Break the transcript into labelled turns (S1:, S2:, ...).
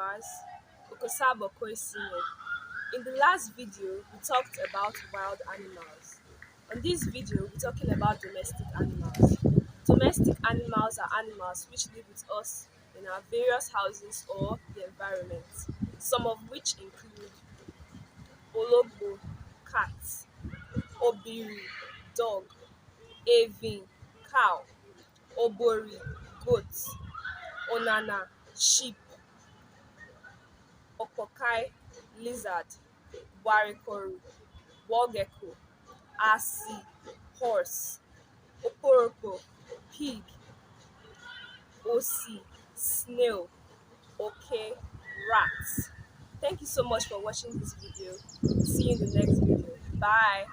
S1: viewers, Okosabo Koisine. In the last video, we talked about wild animals. On this video, we're talking about domestic animals. Domestic animals are animals which live with us in our various houses or the environment, some of which include ologbo, cat, obiri, dog, avin, cow, obori, goat, onana, sheep, opokai, lizard, warikoru, wall gecko, asi, horse, oporoko, pig, osi, snail, okay, rat. Thank you so much for watching this video. See you in the next video. Bye.